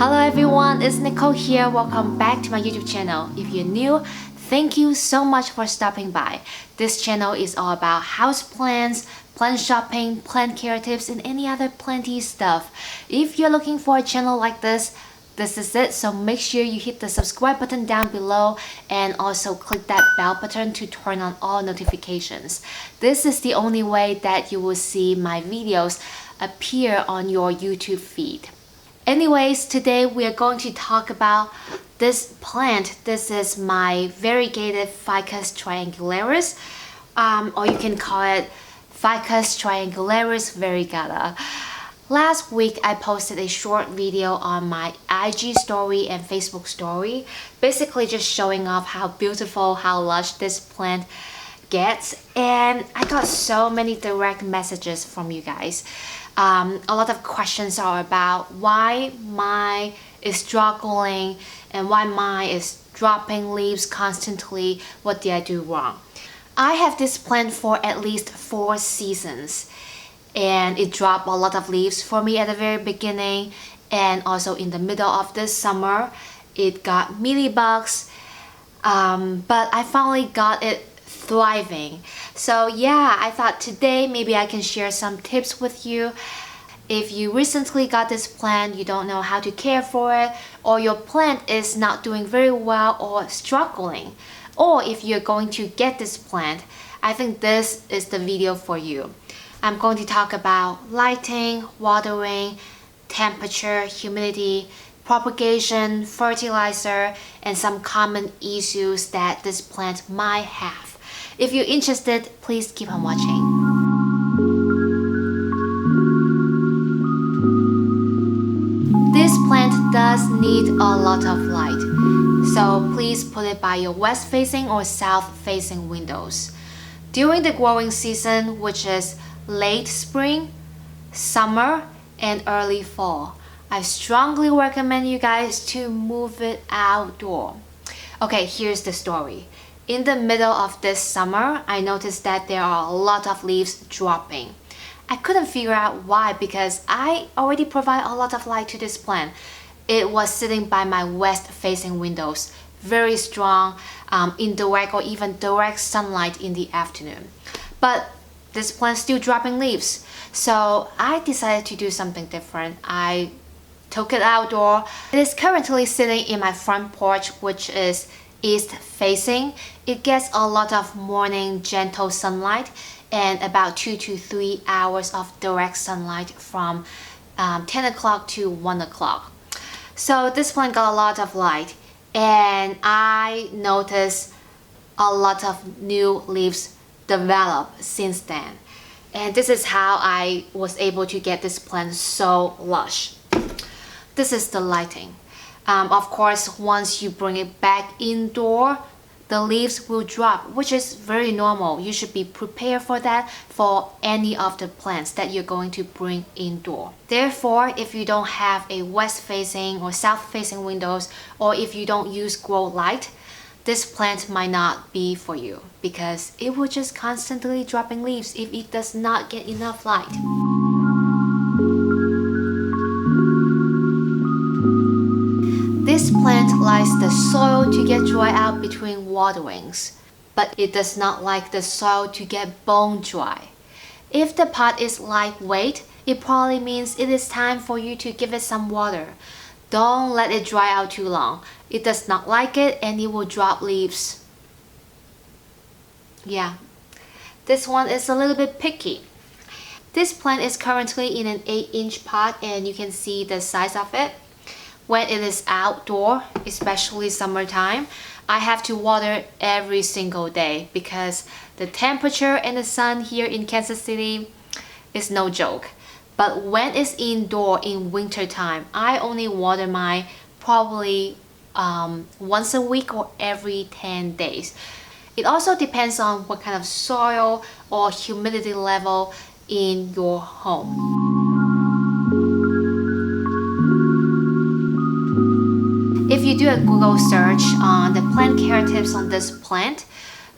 Hello everyone, it's Nicole here. Welcome back to my YouTube channel. If you're new, thank you so much for stopping by. This channel is all about houseplants, plant shopping, plant care tips, and any other planty stuff. If you're looking for a channel like this is it. So make sure you hit the subscribe button down below and also click that bell button to turn on all notifications. This is the only way that you will see my videos appear on your YouTube feed. Anyways, today we are going to talk about this plant. This is my variegated Ficus Triangularis, or you can call it Ficus Triangularis Variegata. Last week, I posted a short video on my IG story and Facebook story, basically just showing off how beautiful, how lush this plant gets, and I got so many direct messages from you guys. A lot of questions are about why mine is struggling and why mine is dropping leaves constantly. What did I do wrong? I have this plant for at least 4 seasons, and it dropped a lot of leaves for me at the very beginning, and also in the middle of this summer it got mealybugs, but I finally got it thriving. So yeah, I thought today maybe I can share some tips with you. If you recently got this plant, you don't know how to care for it, or your plant is not doing very well or struggling, or if you're going to get this plant, I think this is the video for you. I'm going to talk about lighting, watering, temperature, humidity, propagation, fertilizer, and some common issues that this plant might have. If you're interested, please keep on watching. This plant does need a lot of light, so please put it by your west-facing or south-facing windows. During the growing season, which is late spring, summer, and early fall, I strongly recommend you guys to move it outdoor. Okay, here's the story. In the middle of this summer, I noticed that there are a lot of leaves dropping. I couldn't figure out why because I already provide a lot of light to this plant. It was sitting by my west-facing windows, very strong, indirect or even direct sunlight in the afternoon. But this plant's still dropping leaves. So I decided to do something different. I took it outdoor. It is currently sitting in my front porch, which is east facing. It gets a lot of morning gentle sunlight and about 2 to 3 hours of direct sunlight from 10 o'clock to 1 o'clock. So this plant got a lot of light, and I noticed a lot of new leaves develop since then, and this is how I was able to get this plant so lush. This is the lighting. Of course, once you bring it back indoor, the leaves will drop, which is very normal. You should be prepared for that for any of the plants that you're going to bring indoor. Therefore, if you don't have a west-facing or south-facing windows, or if you don't use grow light, this plant might not be for you because it will just constantly dropping leaves if it does not get enough light. This plant likes the soil to get dry out between waterings, but it does not like the soil to get bone dry. If the pot is lightweight, it probably means it is time for you to give it some water. Don't let it dry out too long. It does not like it and it will drop leaves. Yeah, this one is a little bit picky. This plant is currently in an 8-inch pot, and you can see the size of it. When it is outdoor, especially summertime, I have to water every single day because the temperature and the sun here in Kansas City is no joke. But when it's indoor in winter time, I only water mine probably once a week or every 10 days. It also depends on what kind of soil or humidity level in your home. If you do a Google search on the plant care tips on this plant,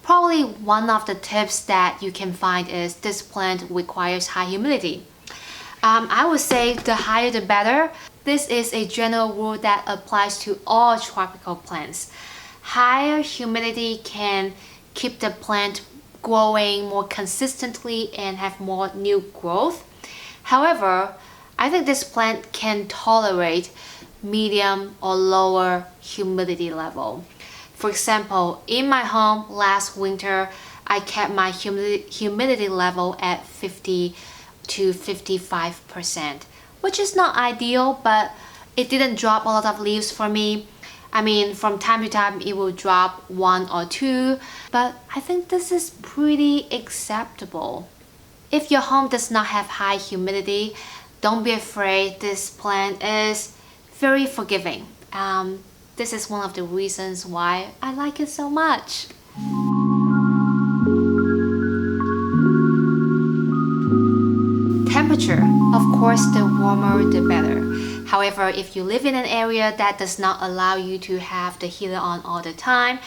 probably one of the tips that you can find is this plant requires high humidity. I would say the higher the better. This is a general rule that applies to all tropical plants. Higher humidity can keep the plant growing more consistently and have more new growth. However, I think this plant can tolerate medium or lower humidity level. For example, in my home last winter, I kept my humidity level at 50 to 55%, which is not ideal, but it didn't drop a lot of leaves for me. I mean, from time to time it will drop 1 or 2, but I think this is pretty acceptable. If your home does not have high humidity, don't be afraid. This plant is very forgiving. This is one of the reasons why I like it so much. Temperature, of course, the warmer the better. However, if you live in an area that does not allow you to have the heater on all the time,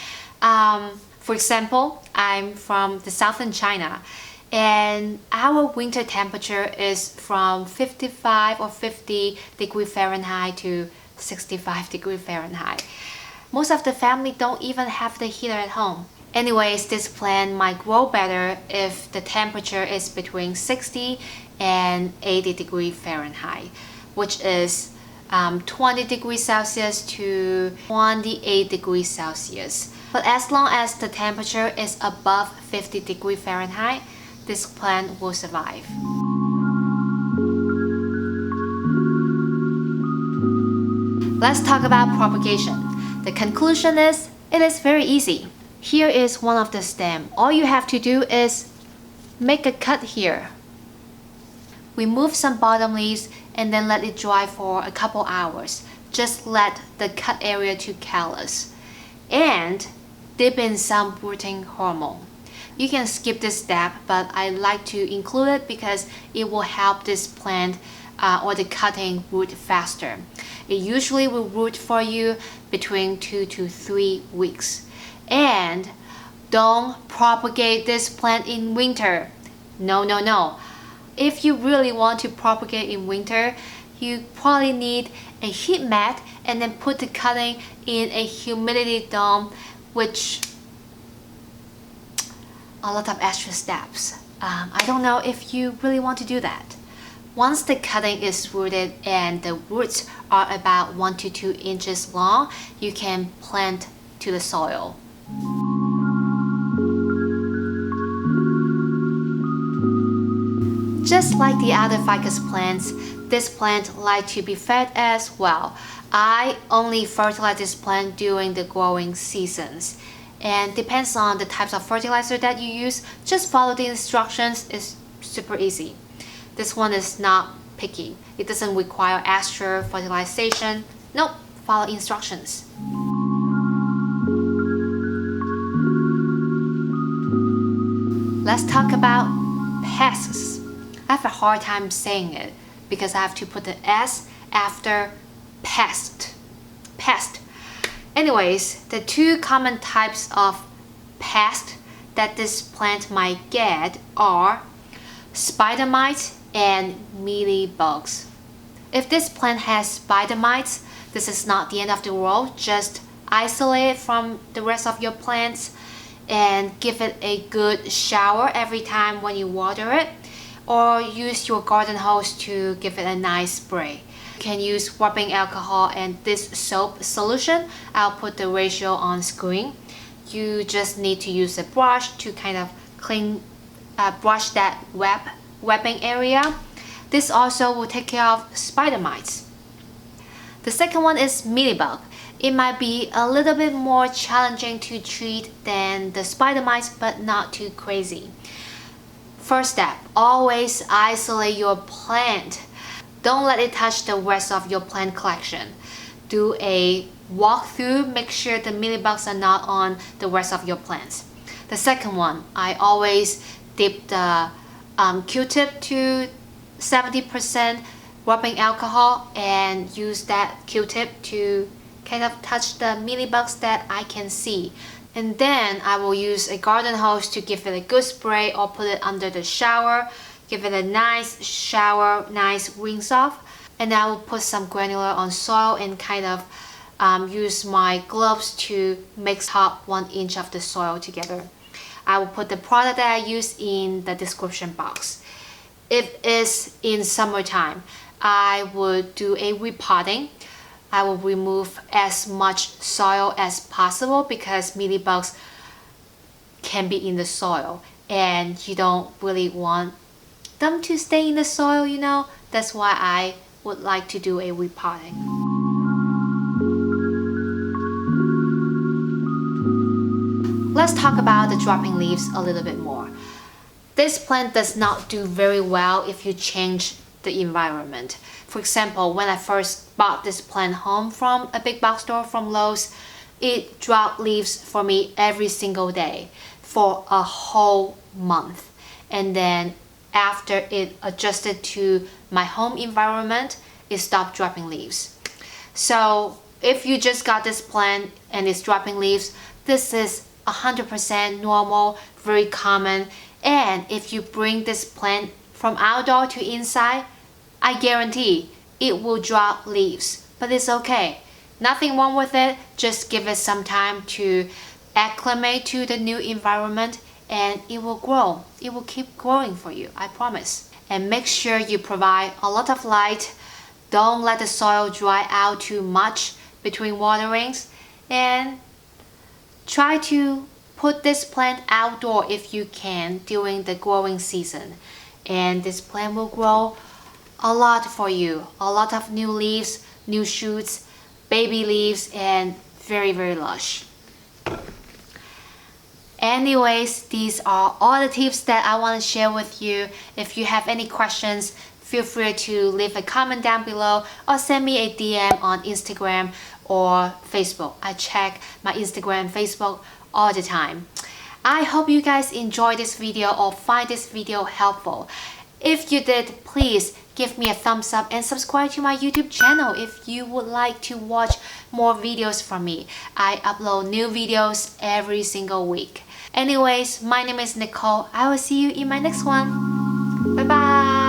for example, I'm from the southern China, and our winter temperature is from 55 or 50 degree Fahrenheit to 65 degree Fahrenheit. Most of the family don't even have the heater at home. Anyways, this plant might grow better if the temperature is between 60 and 80 degree Fahrenheit, which is 20 degrees Celsius to 28 degrees Celsius. But as long as the temperature is above 50 degree Fahrenheit, this plant will survive. Let's talk about propagation. The conclusion is, it is very easy. Here is one of the stem. All you have to do is make a cut here. Remove some bottom leaves and then let it dry for a couple hours. Just let the cut area to callus. And dip in some rooting hormone. You can skip this step, but I like to include it because it will help this plant or the cutting root faster. It usually will root for you between 2 to 3 weeks. And don't propagate this plant in winter. No, no, no. If you really want to propagate in winter, you probably need a heat mat and then put the cutting in a humidity dome, which a lot of extra steps. I don't know if you really want to do that. Once the cutting is rooted and the roots are about 1 to 2 inches long, you can plant to the soil. Just like the other ficus plants, this plant likes to be fed as well. I only fertilize this plant during the growing seasons. And depends on the types of fertilizer that you use, just follow the instructions. It's super easy. This one is not picky. It doesn't require extra fertilization. Nope, follow instructions. Let's talk about pests. I have a hard time saying it because I have to put the S after pest. Pest. Anyways, the two common types of pest that this plant might get are spider mites and mealybugs. If this plant has spider mites, this is not the end of the world. Just isolate it from the rest of your plants and give it a good shower every time when you water it, or use your garden hose to give it a nice spray. You can use rubbing alcohol and this soap solution. I'll put the ratio on screen. You just need to use a brush to kind of brush that webbing area. This also will take care of spider mites. The second one is mealybug. It might be a little bit more challenging to treat than the spider mites, but not too crazy. First step, always isolate your plant. Don't let it touch the rest of your plant collection. Do a walkthrough, make sure the mealybugs are not on the rest of your plants. The second one, I always dip the Q-tip to 70% rubbing alcohol and use that Q-tip to kind of touch the mealybugs that I can see. And then I will use a garden hose to give it a good spray or put it under the shower. Give it a nice shower, nice rinse off. and I will put some granular on soil and kind of use my gloves to mix top 1 inch of the soil together. I will put the product that I use in the description box. If it's in summertime, I would do a repotting. I will remove as much soil as possible because mealybugs can be in the soil and you don't really want them to stay in the soil, you know. That's why I would like to do a repotting. Let's talk about the dropping leaves a little bit more. This plant does not do very well if you change the environment. For example, when I first bought this plant home from a big box store from Lowe's, it dropped leaves for me every single day for a whole month. And then after it adjusted to my home environment, it stopped dropping leaves. So if you just got this plant and it's dropping leaves, this is 100% normal, very common. And if you bring this plant from outdoor to inside, I guarantee it will drop leaves, but it's okay. Nothing wrong with it. Just give it some time to acclimate to the new environment and it will grow. It will keep growing for you, I promise. And make sure you provide a lot of light. Don't let the soil dry out too much between waterings, and try to put this plant outdoor if you can during the growing season. And this plant will grow a lot for you. A lot of new leaves, new shoots, baby leaves, and very, very lush. Anyways, these are all the tips that I want to share with you. If you have any questions, feel free to leave a comment down below or send me a DM on Instagram or Facebook. I check my Instagram and Facebook all the time. I hope you guys enjoyed this video or find this video helpful. If you did, please give me a thumbs up and subscribe to my YouTube channel if you would like to watch more videos from me. I upload new videos every single week. Anyways, my name is Nicole. I will see you in my next one. Bye bye.